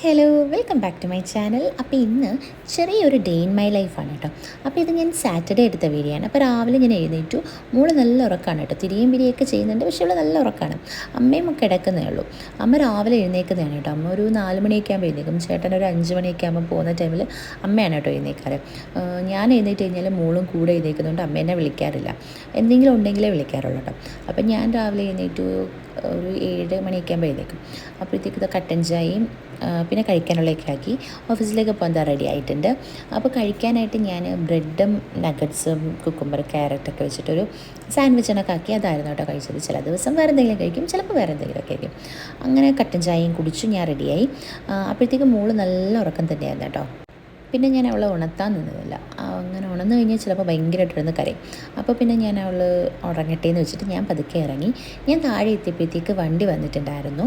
Hello welcome back to my channel. അപ്പോൾ ഇന്ന് ചെറിയൊരു ഡേ ഇൻ മൈ ലൈഫാണ് കേട്ടോ. അപ്പോൾ ഇത് ഞാൻ സാറ്റർഡേ എടുത്ത വീഡിയോ ആണ്. അപ്പോൾ രാവിലെ ഞാൻ എഴുന്നേറ്റു. മോള് നല്ല ഉറക്കമാണ് കേട്ടോ. തിരിയും പിരിയൊക്കെ ചെയ്യുന്നുണ്ട്, പക്ഷേ അവൾ നല്ല ഉറക്കമാണ്. അമ്മയും ഒക്കെ കിടക്കുന്നേ ഉള്ളൂ. അമ്മ രാവിലെ എഴുന്നേൽക്കുന്നതാണ് കേട്ടോ. അമ്മ ഒരു 4 മണിയൊക്കെ ആകുമ്പോൾ എഴുന്നേൽക്കും. ചേട്ടൻ ഒരു 5 മണിയൊക്കെ ആകുമ്പോൾ പോകുന്ന ടൈമിൽ അമ്മയാണ് കേട്ടോ എഴുന്നേൽക്കാറ്. ഞാൻ എഴുന്നേറ്റ് കഴിഞ്ഞാൽ മോളും കൂടെ എഴുന്നേൽക്കുന്നതുകൊണ്ട് അമ്മേനെ വിളിക്കാറില്ല. എന്തെങ്കിലും ഉണ്ടെങ്കിലേ വിളിക്കാറുള്ളൂ കേട്ടോ. അപ്പം ഞാൻ രാവിലെ എഴുന്നേറ്റു ഒരു 7 മണിയൊക്കെ ആകുമ്പോൾ എഴുന്നേൽക്കും. അപ്പോഴത്തേക്ക് ഇത് കട്ടൻ ചായയും പിന്നെ കഴിക്കാനുള്ളതൊക്കെ ആക്കി ഓഫീസിലേക്ക് പോകാൻ റെഡി ആയിട്ടുണ്ട്. അപ്പോൾ കഴിക്കാനായിട്ട് ഞാൻ ബ്രെഡും നഗറ്റ്സും കുക്കുംബർ ക്യാരറ്റൊക്കെ വെച്ചിട്ടൊരു സാൻഡ്വിച്ചിനൊക്കെ ആക്കി അതായിരുന്നു കേട്ടോ കഴിച്ചത്. ചില ദിവസം വേറെ എന്തെങ്കിലും കഴിക്കും, ചിലപ്പോൾ വേറെ എന്തെങ്കിലുമൊക്കെ ആയിരിക്കും. അങ്ങനെ കട്ടൻ ചായയും കുടിച്ചു ഞാൻ റെഡിയായി. അപ്പോഴത്തേക്ക് മോള് നല്ല ഉറക്കം തന്നെയായിരുന്നു കേട്ടോ. പിന്നെ ഞാൻ അവളെ ഉണർത്താൻ നിന്നതില്ല. അങ്ങനെ ഉണർന്നു കഴിഞ്ഞാൽ ചിലപ്പോൾ ഭയങ്കരമായിട്ടിരുന്ന് കരയും. അപ്പോൾ പിന്നെ ഞാൻ അവൾ ഉറങ്ങട്ടെ എന്ന് വെച്ചിട്ട് ഞാൻ പതുക്കെ ഇറങ്ങി. ഞാൻ താഴെ എത്തിയപ്പോഴത്തേക്ക് വണ്ടി വന്നിട്ടുണ്ടായിരുന്നു.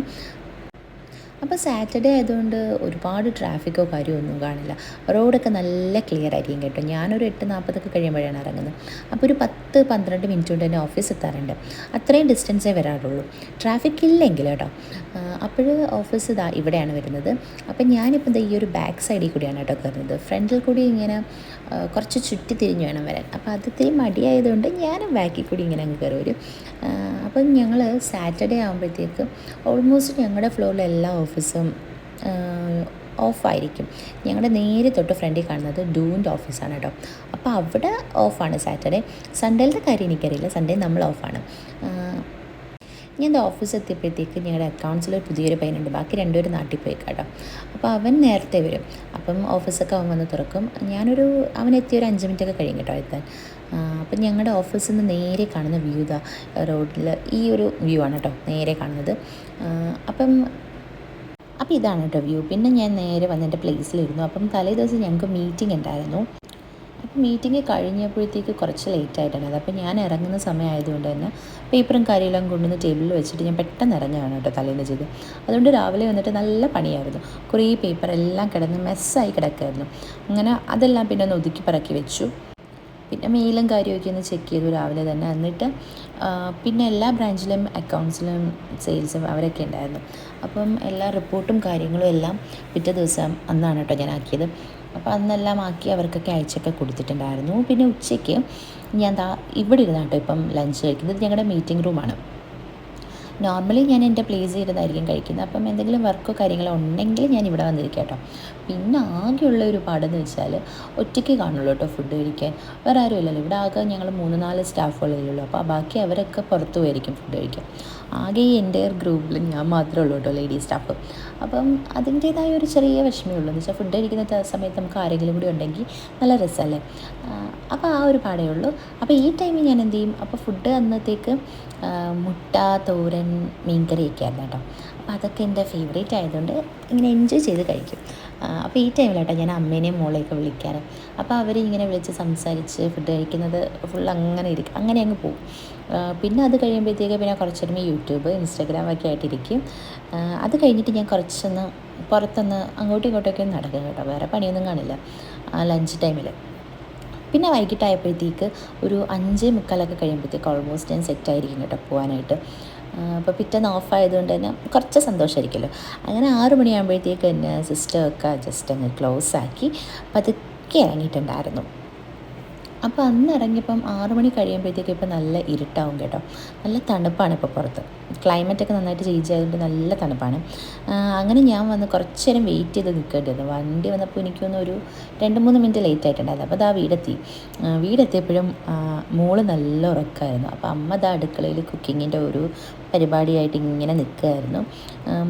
അപ്പോൾ സാറ്റർഡേ ആയതുകൊണ്ട് ഒരുപാട് ട്രാഫിക്കോ കാര്യമോ ഒന്നും കാണില്ല. റോഡൊക്കെ നല്ല ക്ലിയർ ആയിരിക്കും കേട്ടോ. ഞാനൊരു 8:40 കഴിയുമ്പോഴാണ് ഇറങ്ങുന്നത്. അപ്പോൾ ഒരു 10-12 മിനിറ്റ് കൊണ്ട് തന്നെ ഓഫീസ് എത്താറുണ്ട്. അത്രയും ഡിസ്റ്റൻസേ വരാറുള്ളൂ, ട്രാഫിക് ഇല്ലെങ്കിൽ കേട്ടോ. അപ്പോൾ ഓഫീസ് ഇതാ ഇവിടെയാണ് വരുന്നത്. അപ്പം ഞാനിപ്പോൾ ഈ ഒരു ബാക്ക് സൈഡിൽ കൂടിയാണ് കേട്ടോ കയറുന്നത്. ഫ്രണ്ടിൽ കൂടി ഇങ്ങനെ കുറച്ച് ചുറ്റി തിരിഞ്ഞ് വേണം വരാൻ. അപ്പോൾ അത് ഇത്തിരി മടിയായതുകൊണ്ട് ഞാനും ബാക്കിൽ കൂടി ഇങ്ങനെ അങ്ങ് കയറി വരും. അപ്പം ഞങ്ങൾ സാറ്റർഡേ ആകുമ്പോഴത്തേക്ക് ഓൾമോസ്റ്റ് ഞങ്ങളുടെ ഫ്ലോറിൽ എല്ലാ ഓഫീസും ഓഫായിരിക്കും. ഞങ്ങളുടെ നേരെ തൊട്ട് ഫ്രണ്ടിൽ കാണുന്നത് ഡൂവിൻ്റെ ഓഫീസാണ് കേട്ടോ. അപ്പോൾ അവിടെ ഓഫാണ് സാറ്റർഡേ. സൺഡേയിലത്തെ കാര്യം എനിക്കറിയില്ല, സൺഡേ നമ്മൾ ഓഫാണ്. ഞാൻ ഓഫീസ് എത്തിയപ്പോഴത്തേക്ക് ഞങ്ങളുടെ അക്കൗണ്ട്സിൽ ഒരു പുതിയൊരു പയ്യനുണ്ട്. ബാക്കി രണ്ടുപേരും നാട്ടിൽ പോയി കേട്ടോ. അപ്പോൾ അവൻ നേരത്തെ വരും. അപ്പം ഓഫീസൊക്കെ അവൻ വന്ന് തുറക്കും. അവൻ എത്തിയ ഒരു 5 മിനിറ്റൊക്കെ കഴിയും കേട്ടോ എത്താൻ. അപ്പം ഞങ്ങളുടെ ഓഫീസിൽ നിന്ന് നേരെ കാണുന്ന വ്യൂ ഇതാ റോഡിൽ ഈ ഒരു വ്യൂ ആണ് കേട്ടോ നേരെ കാണുന്നത്. അപ്പം ഇതാണ് കേട്ടോ വ്യൂ. പിന്നെ ഞാൻ നേരെ വന്ന് എൻ്റെ പ്ലേസിലിരുന്നു. അപ്പം തലേ ദിവസം ഞങ്ങൾക്ക് മീറ്റിംഗ് ഉണ്ടായിരുന്നു. അപ്പോൾ മീറ്റിംഗ് കഴിഞ്ഞപ്പോഴത്തേക്ക് കുറച്ച് ലേറ്റ് ആയിട്ടാണ്. അപ്പോൾ ഞാൻ ഇറങ്ങുന്ന സമയമായതുകൊണ്ട് തന്നെ പേപ്പറും കാര്യമെല്ലാം കൊണ്ടുവന്ന് ടേബിളിൽ വെച്ചിട്ട് ഞാൻ പെട്ടെന്ന് ഇറങ്ങുകയാണ് കേട്ടോ തലേന്ന് ചെയ്ത്. അതുകൊണ്ട് രാവിലെ വന്നിട്ട് നല്ല പണിയായിരുന്നു. കുറേ പേപ്പറെല്ലാം കിടന്ന് മെസ്സായി കിടക്കുമായിരുന്നു. അങ്ങനെ അതെല്ലാം പിന്നെ ഒന്ന് ഒതുക്കി പറക്കി വെച്ചു. പിന്നെ മെയിലും കാര്യമൊക്കെ ഒന്ന് ചെക്ക് ചെയ്തു രാവിലെ തന്നെ. എന്നിട്ട് പിന്നെ എല്ലാ ബ്രാഞ്ചിലും അക്കൗണ്ട്സിലും സെയിൽസും അവരൊക്കെ ഉണ്ടായിരുന്നു. അപ്പം എല്ലാ റിപ്പോർട്ടും കാര്യങ്ങളും എല്ലാം പിറ്റേ ദിവസം അന്നാണ് കേട്ടോ ഞാൻ ആക്കിയത്. അപ്പോൾ അന്നെല്ലാം ആക്കി അവർക്കൊക്കെ അയച്ചൊക്കെ കൊടുത്തിട്ടുണ്ടായിരുന്നു. പിന്നെ ഉച്ചയ്ക്ക് ഞാൻ ഇവിടെ ഇരുന്നാണ് കേട്ടോ ഇപ്പം ലഞ്ച് കഴിക്കുന്നത്. ഞങ്ങളുടെ മീറ്റിംഗ് റൂമാണ്. നോർമലി ഞാൻ എൻ്റെ പ്ലേസ് ഇരുന്നായിരിക്കും കഴിക്കുന്നത്. അപ്പം എന്തെങ്കിലും വർക്കോ കാര്യങ്ങളോ ഉണ്ടെങ്കിൽ ഞാൻ ഇവിടെ വന്നിരിക്കാം കേട്ടോ. പിന്നെ ആകെയുള്ള ഒരു പാടെന്ന് വെച്ചാൽ ഒറ്റയ്ക്ക് കാണുള്ളൂ കേട്ടോ ഫുഡ് കഴിക്കാൻ. വേറെ ആരും ഇല്ലല്ലോ. ഇവിടെ ആകെ ഞങ്ങൾ 3-4 സ്റ്റാഫുകളേ ഉള്ളൂ. അപ്പോൾ ബാക്കി അവരൊക്കെ പുറത്തു പോയിരിക്കും ഫുഡ് കഴിക്കാൻ. ആകെ ഈ എൻ്റെ ഗ്രൂപ്പിൽ ഞാൻ മാത്രമേ ഉള്ളൂ കേട്ടോ ലേഡീസ് സ്റ്റാഫ്. അപ്പം അതിൻ്റേതായ ഒരു ചെറിയ വിഷമേ ഉള്ളൂ. എന്ന് വെച്ചാൽ ഫുഡ് കഴിക്കുന്ന സമയത്ത് നമുക്ക് ആരെങ്കിലും കൂടി ഉണ്ടെങ്കിൽ നല്ല രസമല്ലേ. അപ്പോൾ ആ ഒരു പാടേ ഉള്ളൂ. അപ്പോൾ ഈ ടൈമിൽ ഞാൻ എന്ത് ചെയ്യും, അപ്പോൾ ഫുഡ് അന്നത്തേക്ക് മുട്ട തോരൻ മീൻകറിയൊക്കെ ആയിരുന്നു കേട്ടോ. അപ്പോൾ അതൊക്കെ എൻ്റെ ഫേവറേറ്റ് ആയതുകൊണ്ട് ഇങ്ങനെ എൻജോയ് ചെയ്ത് കഴിക്കും. അപ്പോൾ ഈ ടൈമിലാട്ടോ ഞാൻ അമ്മേനെയും മോളെയൊക്കെ വിളിക്കാറ്. അപ്പോൾ അവർ ഇങ്ങനെ വിളിച്ച് സംസാരിച്ച് ഫുഡ് കഴിക്കുന്നത് ഫുൾ അങ്ങനെ ഇരിക്കും, അങ്ങനെ അങ്ങ് പോകും. പിന്നെ അത് കഴിയുമ്പോഴത്തേക്ക് പിന്നെ കുറച്ച് നേരം യൂട്യൂബ് ഇൻസ്റ്റാഗ്രാമൊക്കെ ആയിട്ടിരിക്കും. അത് കഴിഞ്ഞിട്ട് ഞാൻ കുറച്ചൊന്ന് പുറത്തൊന്ന് അങ്ങോട്ടും ഇങ്ങോട്ടൊക്കെ നടക്കും കേട്ടോ. വേറെ പണിയൊന്നും കാണില്ല ലഞ്ച് ടൈമിൽ. പിന്നെ വൈകിട്ടായപ്പോഴത്തേക്ക് ഒരു 5:45 കഴിയുമ്പോഴത്തേക്ക് ഓൾമോസ്റ്റ് ഞാൻ സെറ്റായിരിക്കും കേട്ടോ പോകാനായിട്ട്. അപ്പോൾ പിറ്റേന്ന് ഓഫായതുകൊണ്ട് തന്നെ കുറച്ച് സന്തോഷമായിരിക്കുമല്ലോ. അങ്ങനെ 6 മണിയാകുമ്പോഴത്തേക്ക് തന്നെ സിസ്റ്റമൊക്കെ ജസ്റ്റ് അങ്ങ് ക്ലോസ് ആക്കി പതുക്കെ ഇറങ്ങിയിട്ടുണ്ടായിരുന്നു. അപ്പോൾ അന്ന് ഇറങ്ങിയപ്പം 6 മണി കഴിയുമ്പോഴത്തേക്ക് ഇപ്പോൾ നല്ല ഇരുട്ടാവും കേട്ടോ. നല്ല തണുപ്പാണ് ഇപ്പോൾ പുറത്ത്. ക്ലൈമറ്റൊക്കെ നന്നായിട്ട് ചേഞ്ച് ആയതുകൊണ്ട് നല്ല തണുപ്പാണ്. അങ്ങനെ ഞാൻ വന്ന് കുറച്ച് നേരം വെയിറ്റ് ചെയ്ത് നിൽക്കേണ്ടിയിരുന്നു. വണ്ടി വന്നപ്പോൾ എനിക്കൊന്ന് ഒരു 2-3 മിനിറ്റ് ലേറ്റ് ആയിട്ടുണ്ടായിരുന്നു. അപ്പോൾ വീടെത്തിയപ്പോഴും മോള് നല്ല ഉറക്കമായിരുന്നു. അപ്പോൾ അമ്മ അടുക്കളയിൽ കുക്കിങ്ങിൻ്റെ ഒരു പരിപാടിയായിട്ട് ഇങ്ങനെ നിൽക്കുകയായിരുന്നു.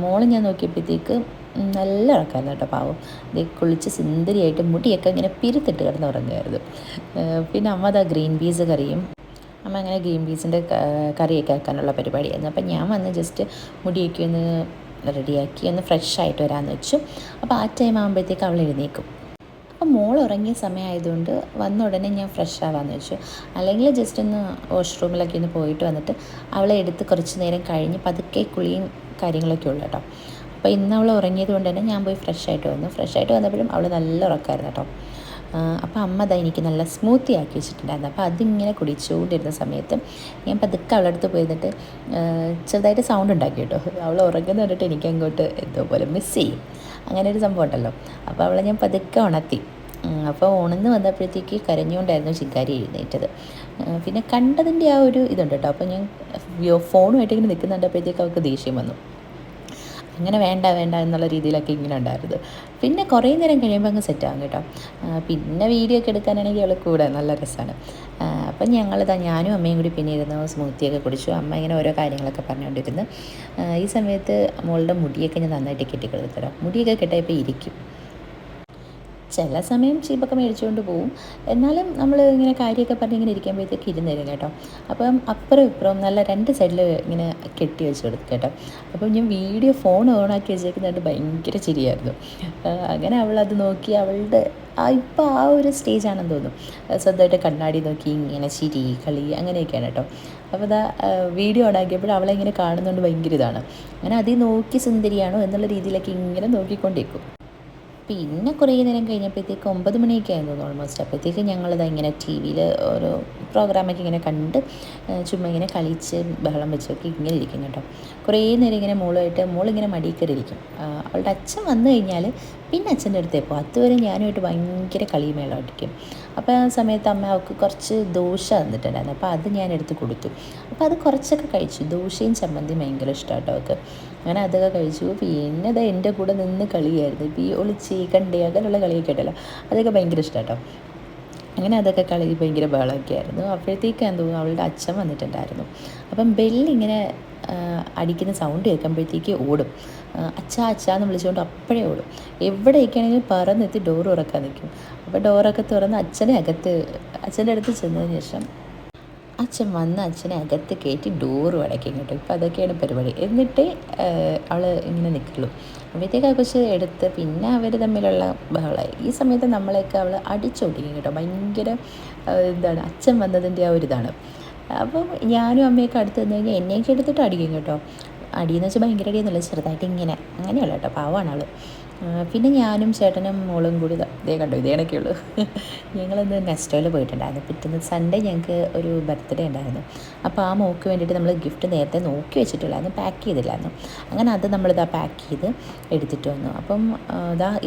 മോള് ഞാൻ നോക്കിയപ്പോഴത്തേക്ക് നല്ല ഉറക്കമായിരുന്നു കേട്ടോ. പാവം കുളിച്ച് സുന്ദരിയായിട്ട് മുടിയൊക്കെ ഇങ്ങനെ പിരുത്തിട്ട് കിടന്ന് ഉറങ്ങുമായിരുന്നു. പിന്നെ അമ്മ ഗ്രീൻ പീസ് കറിയും അമ്മ അങ്ങനെ ഗ്രീൻ പീസിൻ്റെ കറിയൊക്കെ ആക്കാനുള്ള പരിപാടിയായിരുന്നു. അപ്പം ഞാൻ വന്ന് ജസ്റ്റ് മുടിയൊക്കെ ഒന്ന് റെഡിയാക്കി ഒന്ന് ഫ്രഷ് ആയിട്ട് വരാമെന്ന് വെച്ചു. അപ്പോൾ ആ ടൈം ആകുമ്പോഴത്തേക്ക് അവൾ എഴുന്നേക്കും. അപ്പോൾ മോൾ ഉറങ്ങിയ സമയമായതുകൊണ്ട് വന്ന ഉടനെ ഞാൻ ഫ്രഷ് ആവാമെന്ന് വെച്ചു. അല്ലെങ്കിൽ ജസ്റ്റ് ഒന്ന് വാഷ്റൂമിലൊക്കെ ഒന്ന് പോയിട്ട് വന്നിട്ട് അവളെ എടുത്ത് കുറച്ച് നേരം കഴിഞ്ഞ് പതുക്കെ കുളിയും കാര്യങ്ങളൊക്കെ ഉള്ളൂ കേട്ടോ. അപ്പോൾ ഇന്ന് അവൾ ഉറങ്ങിയത് കൊണ്ട് തന്നെ ഞാൻ പോയി ഫ്രഷ് ആയിട്ട് വന്നപ്പോഴും അവൾ നല്ല ഉറക്കമായിരുന്നു കേട്ടോ. അപ്പോൾ അമ്മ എനിക്ക് നല്ല സ്മൂത്തി ആക്കി വെച്ചിട്ടുണ്ടായിരുന്നു. അപ്പോൾ അതിങ്ങനെ കുടിച്ചുകൊണ്ടിരുന്ന സമയത്ത് ഞാൻ പതുക്കെ അവളുടെ അടുത്ത് പോയിരുന്നിട്ട് ചെറുതായിട്ട് സൗണ്ട് ഉണ്ടാക്കി കേട്ടോ. അവൾ ഉറങ്ങുന്ന കണ്ടിട്ട് എനിക്ക് അങ്ങോട്ട് എന്തോ പോലെ മിസ് ചെയ്യും. അങ്ങനെ ഒരു സംഭവം ഉണ്ടല്ലോ. അപ്പോൾ അവളെ ഞാൻ പതുക്കെ ഉണർത്തി. അപ്പോൾ ഉണർന്ന് വന്നപ്പോഴത്തേക്ക് കരഞ്ഞുകൊണ്ടായിരുന്നു ശിക്കാരി എഴുന്നേറ്റത്. പിന്നെ കണ്ടതിൻ്റെ ആ ഒരു ഇതുണ്ട് കേട്ടോ. അപ്പോൾ ഞാൻ ഫോണുമായിട്ട് ഇങ്ങനെ നിൽക്കുന്നുണ്ടപ്പോഴത്തേക്ക് അവൾക്ക് ദേഷ്യം വന്നു. അങ്ങനെ വേണ്ട വേണ്ട എന്നുള്ള രീതിയിലൊക്കെ ഇങ്ങനെ ഉണ്ടായിരുന്നത്. പിന്നെ കുറേ നേരം കഴിയുമ്പോൾ അങ്ങ് സെറ്റാകും കേട്ടോ. പിന്നെ വീഡിയോ ഒക്കെ എടുക്കാനാണെങ്കിൽ അവൾ കൂടെ നല്ല രസമാണ്. അപ്പം ഞാനും അമ്മയും കൂടി പിന്നെ ഇരുന്ന് സ്മൂത്തിയൊക്കെ കുടിച്ചു. അമ്മ ഇങ്ങനെ ഓരോ കാര്യങ്ങളൊക്കെ പറഞ്ഞുകൊണ്ടിരുന്നു. ഈ സമയത്ത് മോളുടെ മുടിയൊക്കെ ഞാൻ നന്നായിട്ട് കെട്ടിക്കൊടുത്തല്ലോ. മുടിയൊക്കെ കെട്ടിയപ്പോൾ ഇരിക്കും. ചില സമയം ചീപ്പൊക്കെ മേടിച്ചുകൊണ്ട് പോവും. എന്നാലും നമ്മൾ ഇങ്ങനെ കാര്യമൊക്കെ പറഞ്ഞ് ഇങ്ങനെ ഇരിക്കുമ്പോഴത്തേക്ക് ഇരുന്ന് തരും കേട്ടോ. അപ്പം അപ്പുറം ഇപ്പുറം നല്ല രണ്ട് സൈഡിൽ ഇങ്ങനെ കെട്ടി വെച്ച് കൊടുക്കും കേട്ടോ. അപ്പം ഞാൻ വീഡിയോ ഫോൺ ഓണാക്കി വെച്ചേക്കുന്നതായിട്ട് ഭയങ്കര ചിരിയായിരുന്നു. അങ്ങനെ അവളത് നോക്കി അവളുടെ ഇപ്പോൾ ആ ഒരു സ്റ്റേജാണെന്ന് തോന്നുന്നു. സ്വന്തമായിട്ട് കണ്ണാടി നോക്കി ഇങ്ങനെ ചിരി കളി അങ്ങനെയൊക്കെയാണ് കേട്ടോ. അപ്പോൾ ഇതാ വീഡിയോ ഓണാക്കിയപ്പോൾ അവളെ ഇങ്ങനെ കാണുന്നതുകൊണ്ട് ഭയങ്കര ഇതാണ്. അങ്ങനെ അതിൽ നോക്കി സുന്ദരിയാണോ എന്നുള്ള രീതിയിലൊക്കെ ഇങ്ങനെ നോക്കിക്കൊണ്ടിരിക്കും. പിന്നെ കുറേ നേരം കഴിഞ്ഞപ്പോഴത്തേക്ക് 9 മണിയൊക്കെ ആയിരുന്നു തോന്നുന്നു ഓൾമോസ്റ്റ്. അപ്പോഴത്തേക്ക് ഞങ്ങളിതാ ഇങ്ങനെ ടി വിയിൽ ഓരോ പ്രോഗ്രാമൊക്കെ ഇങ്ങനെ കണ്ട് ചുമ്മാ ഇങ്ങനെ കളിച്ച് ബഹളം വെച്ചൊക്കെ ഇങ്ങനെ ഇരിക്കും കേട്ടോ. കുറേ നേരം ഇങ്ങനെ മോളിങ്ങനെ മടിയിൽ കയറി ഇരിക്കും. അവളുടെ അച്ഛൻ വന്നു കഴിഞ്ഞാൽ പിന്നെ അച്ഛൻ്റെ അടുത്തേ പോകും. അതുവരെ ഞാനുമായിട്ട് ഭയങ്കര കളിമേളം അടിക്കും. അപ്പോൾ ആ സമയത്ത് അമ്മ അവൾക്ക് കുറച്ച് ദോശ തന്നിട്ടുണ്ടായിരുന്നു. അപ്പോൾ അത് ഞാൻ എടുത്ത് കൊടുത്തു. അപ്പോൾ അത് കുറച്ചൊക്കെ കഴിച്ചു. ദോശയും ചമ്മന്തിയും ഭയങ്കര ഇഷ്ടമാണ് കേട്ടോ അവൾക്ക്. അങ്ങനെ അതൊക്കെ കഴിച്ചു. പിന്നെ അത് എൻ്റെ കൂടെ നിന്ന് കളിയായിരുന്നു. ഇപ്പോൾ ഈ ഒളിച്ച് കണ്ടേ അങ്ങനെയുള്ള കളിയൊക്കെ ഉണ്ടല്ലോ, അതൊക്കെ ഭയങ്കര ഇഷ്ടമാണ് കേട്ടോ. അങ്ങനെ അതൊക്കെ കളി ഭയങ്കര ബഹളമൊക്കെ ആയിരുന്നു. അപ്പോഴത്തേക്ക് എന്തോ അവളുടെ അച്ഛൻ വന്നിട്ടുണ്ടായിരുന്നു. അപ്പം ബെല്ലിങ്ങനെ അടിക്കുന്ന സൗണ്ട് കേൾക്കുമ്പോഴത്തേക്ക് ഓടും. അച്ഛാ അച്ഛാന്ന് വിളിച്ചുകൊണ്ട് അപ്പോഴേ ഓടും. എവിടെയൊക്കെയാണെങ്കിലും പറന്നെത്തി ഡോർ തുറക്കാൻ നിൽക്കും. അപ്പോൾ ഡോറൊക്കെ തുറന്ന് അച്ഛൻ്റെ അടുത്ത് ചെന്നതിന് ശേഷം അച്ഛൻ വന്ന് അച്ഛനെ അകത്ത് കയറ്റി ഡോറും അടയ്ക്കും കേട്ടോ. ഇപ്പം അതൊക്കെയാണ് പരിപാടി. എന്നിട്ടേ അവൾ ഇങ്ങനെ നിൽക്കുള്ളൂ. അപ്പോഴത്തേക്ക് ആ കൊച്ച് എടുത്ത് പിന്നെ അവർ തമ്മിലുള്ള ബഹളമായി. ഈ സമയത്ത് നമ്മളെയൊക്കെ അവൾ അടിച്ചോടിക്കും കേട്ടോ. ഭയങ്കര അച്ഛൻ വന്നതിൻ്റെ ആ ഒരു ഇതാണ്. അപ്പം ഞാനും അമ്മയൊക്കെ അടുത്ത് നിന്ന് കഴിഞ്ഞാൽ എന്നെയൊക്കെ എടുത്തിട്ട് അടിക്കും കേട്ടോ. അടിയെന്ന് വെച്ചാൽ ഭയങ്കര അടിയൊന്നുമില്ല, ചെറുതായിട്ട് ഇങ്ങനെ അങ്ങനെയുള്ള കേട്ടോ. പാവമാണ് അവൾ. പിന്നെ ഞാനും ചേട്ടനും മോളും കൂടി ഇതേ കണ്ടു ഇതേ കണക്കുള്ളൂ. ഞങ്ങളിന്ന് നെസ്റ്റോയിൽ പോയിട്ടുണ്ടായിരുന്നു. പിറ്റേന്ന് സൺഡേ ഞങ്ങൾക്ക് ഒരു ബർത്ത്ഡേ ഉണ്ടായിരുന്നു. അപ്പോൾ ആ മോൾക്ക് വേണ്ടിയിട്ട് നമ്മൾ ഗിഫ്റ്റ് നേരത്തെ നോക്കി വെച്ചിട്ടില്ലായിരുന്നു, പാക്ക് ചെയ്തില്ലായിരുന്നു. അങ്ങനെ അത് നമ്മളിതാ പാക്ക് ചെയ്ത് എടുത്തിട്ട് വന്നു. അപ്പം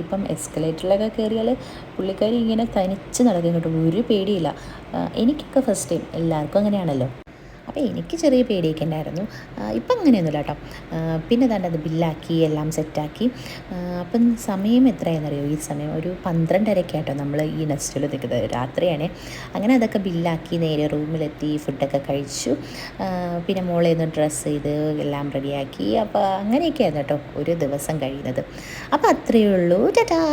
ഇപ്പം എസ്കലേറ്ററിലൊക്കെ കയറിയാൽ പുള്ളിക്കാരി ഇങ്ങനെ തനിച്ച് നടക്കും കേട്ടോ. ഒരു പേടിയില്ല. എനിക്കൊക്കെ ഫസ്റ്റ് ടൈം, എല്ലാവർക്കും അങ്ങനെയാണല്ലോ. അപ്പോൾ എനിക്ക് ചെറിയ പേടിയൊക്കെ ഉണ്ടായിരുന്നു. ഇപ്പം അങ്ങനെയൊന്നുമില്ല കേട്ടോ. പിന്നെ അത് ബില്ലാക്കി എല്ലാം സെറ്റാക്കി. അപ്പം സമയം എത്രയാണെന്നറിയോ? ഈ സമയം ഒരു 12:30 കേട്ടോ നമ്മൾ ഈ നെസ്റ്റിൽ നിൽക്കുന്നത്. രാത്രിയാണ്. അങ്ങനെ അതൊക്കെ ബില്ലാക്കി നേരെ റൂമിലെത്തി ഫുഡൊക്കെ കഴിച്ചു. പിന്നെ മോളെ ഒന്ന് ഡ്രസ്സ് ചെയ്ത് എല്ലാം റെഡിയാക്കി. അപ്പോൾ അങ്ങനെയൊക്കെയായിരുന്നു കേട്ടോ ഒരു ദിവസം കഴിയുന്നത്. അപ്പോൾ അത്രയേ ഉള്ളൂ. ടാറ്റാ.